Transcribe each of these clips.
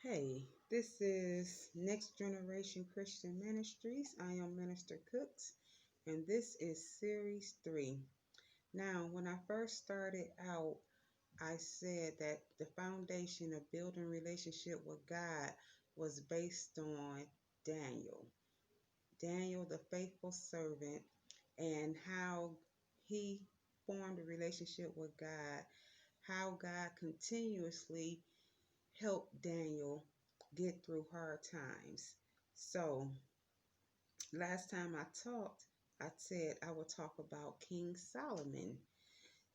Hey, this is Next Generation Christian Ministries. I am Minister Cooks, and this is Series 3. Now, when I first started out, I said that the foundation of building relationship with God was based on Daniel. Daniel, the faithful servant, and how he formed a relationship with God, how God continuously helped Daniel get through hard times. So, last time I talked, I said I would talk about King Solomon.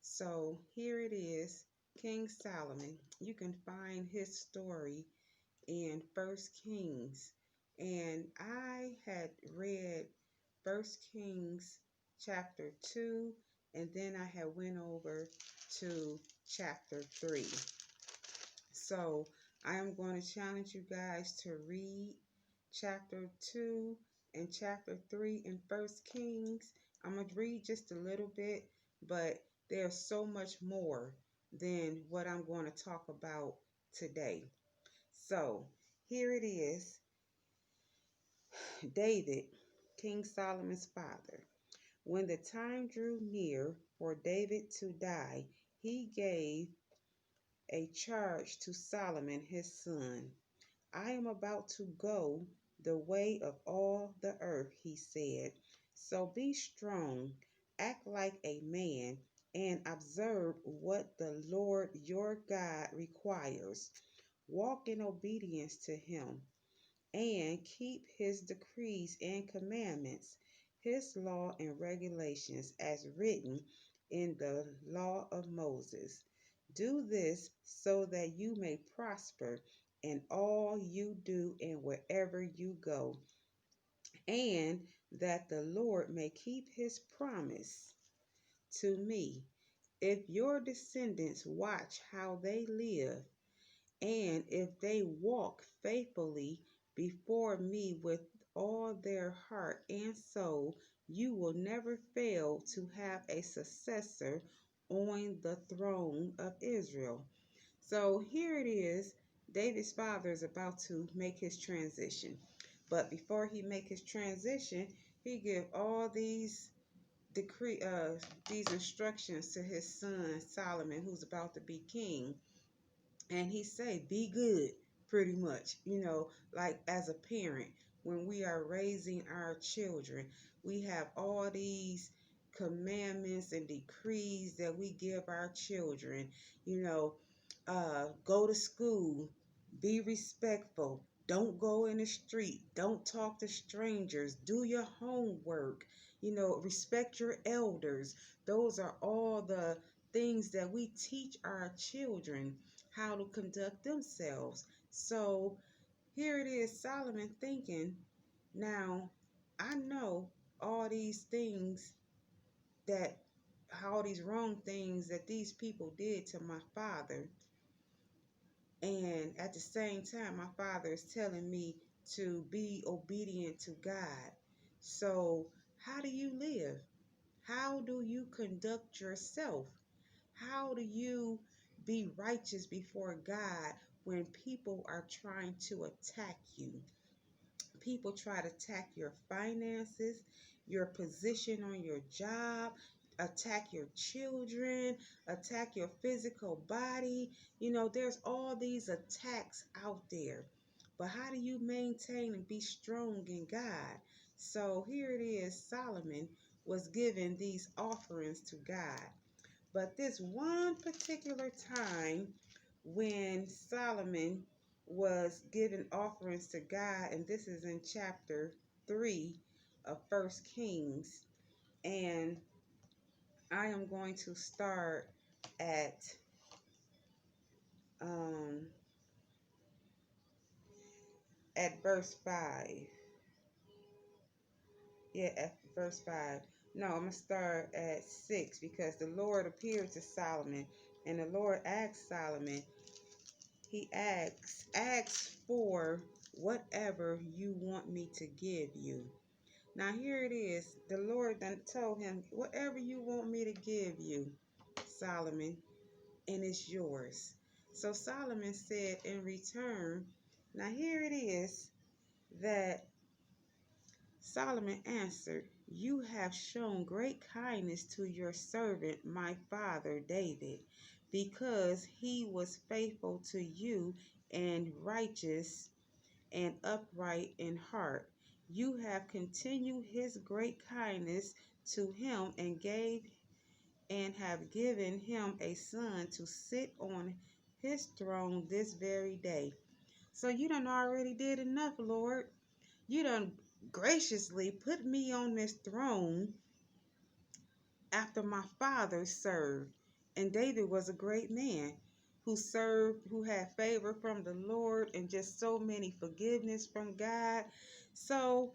So, here it is, King Solomon. You can find his story in First Kings. And I had read First Kings chapter 2, and then I had went over to chapter 3. So I am going to challenge you guys to read chapter 2 and chapter 3 in First Kings. I'm going to read just a little bit, but there's so much more than what I'm going to talk about today. So here it is. David, King Solomon's father. When the time drew near for David to die, he gave a charge to Solomon his son. I am about to go the way of all the earth, he said. So be strong, act like a man, and observe what the Lord your God requires. Walk in obedience to him, and keep his decrees and commandments, his law and regulations as written in the law of Moses. Do this so that you may prosper in all you do and wherever you go, and that the Lord may keep his promise to me. If your descendants watch how they live, and if they walk faithfully before me with all their heart and soul, you will never fail to have a successor on the throne of Israel. So here it is. David's father is about to make his transition. But before he make his transition, he give all these instructions to his son Solomon, who's about to be king. And he say, be good, pretty much. Like as a parent, when we are raising our children, we have all these commandments and decrees that we give our children. Go to school, be respectful, don't go in the street, don't talk to strangers, do your homework, respect your elders. Those are all the things that we teach our children how to conduct themselves. So here it is, Solomon thinking, now I know all these things that all these wrong things that these people did to my father. And at the same time, my father is telling me to be obedient to God. So how do you live? How do you conduct yourself? How do you be righteous before God when people are trying to attack you? People try to attack your finances, your position on your job, attack your children, attack your physical body. There's all these attacks out there. But how do you maintain and be strong in God? So here it is, Solomon was giving these offerings to God. But this one particular time when Solomon was giving offerings to God, and this is in chapter 3 of First Kings, and I am going to start at um, at verse 5. Yeah, at verse 5. No, I'm going to start at 6, because the Lord appeared to Solomon, and the Lord asked Solomon, he asks for whatever you want me to give you. Now here it is. The Lord then told him, whatever you want me to give you, Solomon, and it's yours. So Solomon said in return, Now here it is that Solomon answered, "You have shown great kindness to your servant, my father David, because he was faithful to you and righteous and upright in heart. You have continued his great kindness to him and have given him a son to sit on his throne this very day." So you done already did enough, Lord. You done graciously put me on this throne after my father served. And David was a great man who served, who had favor from the Lord and just so many forgiveness from God. So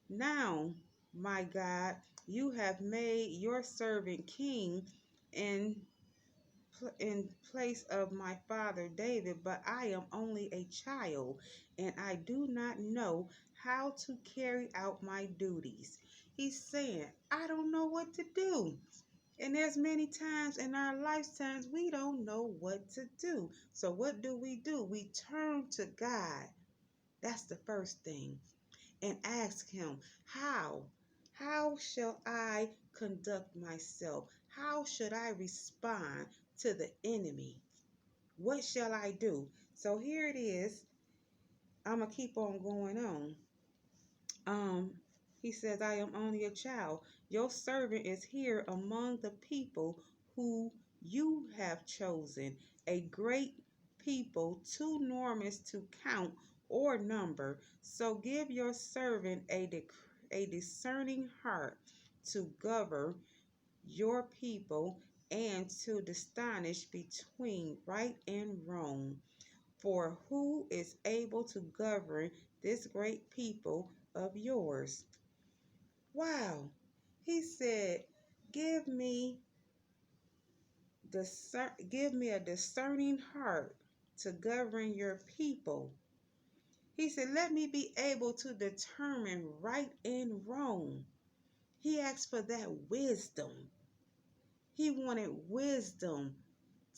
now, my God, you have made your servant king in in place of my father David, but I am only a child and I do not know how to carry out my duties. He's saying, I don't know what to do. And there's many times in our lifetimes we don't know what to do. So what do? We turn to God. That's the first thing. And ask him, how? How shall I conduct myself? How should I respond to the enemy? What shall I do? So here it is. I'm going to keep on going on. Um, he says, I am only a child. Your servant is here among the people who you have chosen, a great people too numerous to count or number. So give your servant a discerning heart to govern your people and to distinguish between right and wrong. For who is able to govern this great people of yours? Wow. He said, give me give me a discerning heart to govern your people. He said, let me be able to determine right and wrong. He asked for that wisdom. He wanted wisdom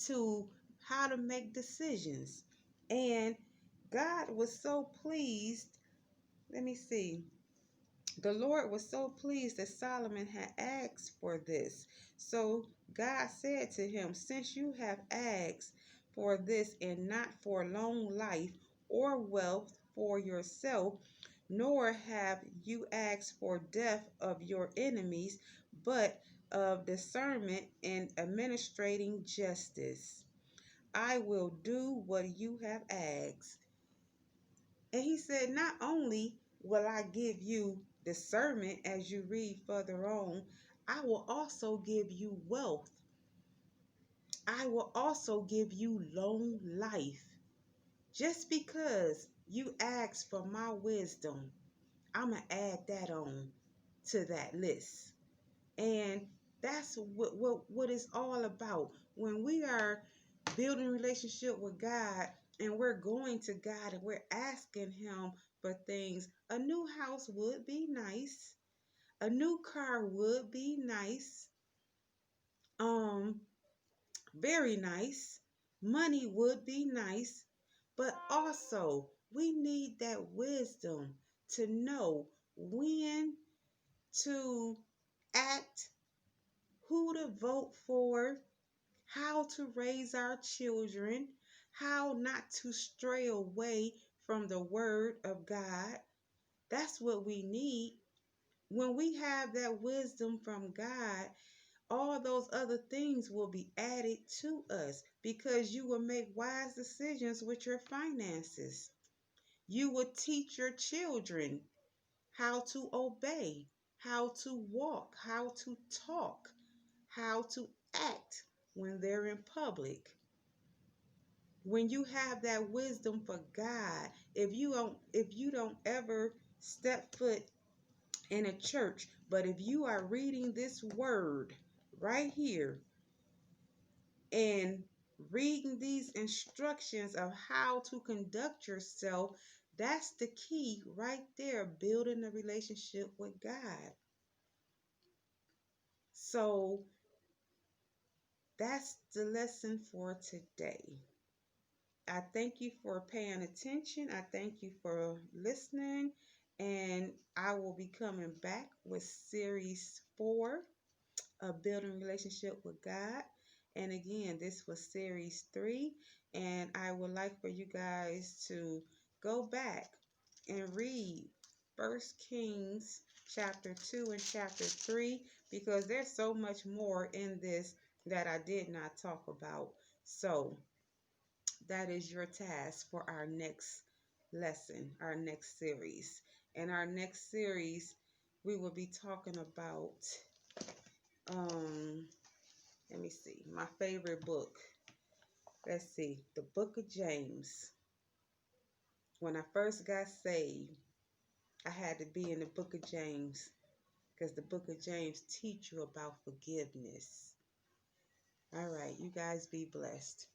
to how to make decisions. And God was so pleased. Let me see. The Lord was so pleased that Solomon had asked for this. So God said to him, since you have asked for this and not for long life or wealth for yourself, nor have you asked for death of your enemies, but of discernment and administrating justice, I will do what you have asked. And he said, not only will I give you discernment as you read further on, I will also give you wealth. I will also give you long life. Just because you ask for my wisdom, I'm going to add that on to that list. And that's what it's all about. When we are building a relationship with God and we're going to God and we're asking him for things, a new house would be nice. A new car would be nice. Um, Very nice. Money would be nice. But also, we need that wisdom to know when to act, who to vote for, how to raise our children, how not to stray away from the word of God. That's what we need. When we have that wisdom from God, all those other things will be added to us because you will make wise decisions with your finances. You will teach your children how to obey, how to walk, how to talk, how to act when they're in public. When you have that wisdom for God, if you don't ever step foot in a church, but if you are reading this word right here and reading these instructions of how to conduct yourself, that's the key right there, building a relationship with God. So that's the lesson for today. I thank you for paying attention. I thank you for listening. And I will be coming back with series 4 of Building Relationship with God. And again, this was series 3. And I would like for you guys to go back and read First Kings chapter 2 and chapter 3, because there's so much more in this that I did not talk about. So that is your task for our next lesson, our next series. In our next series, we will be talking about, um, let me see, my favorite book. Let's see, the book of James. When I first got saved, I had to be in the book of James, because the book of James teach you about forgiveness. All right, you guys be blessed.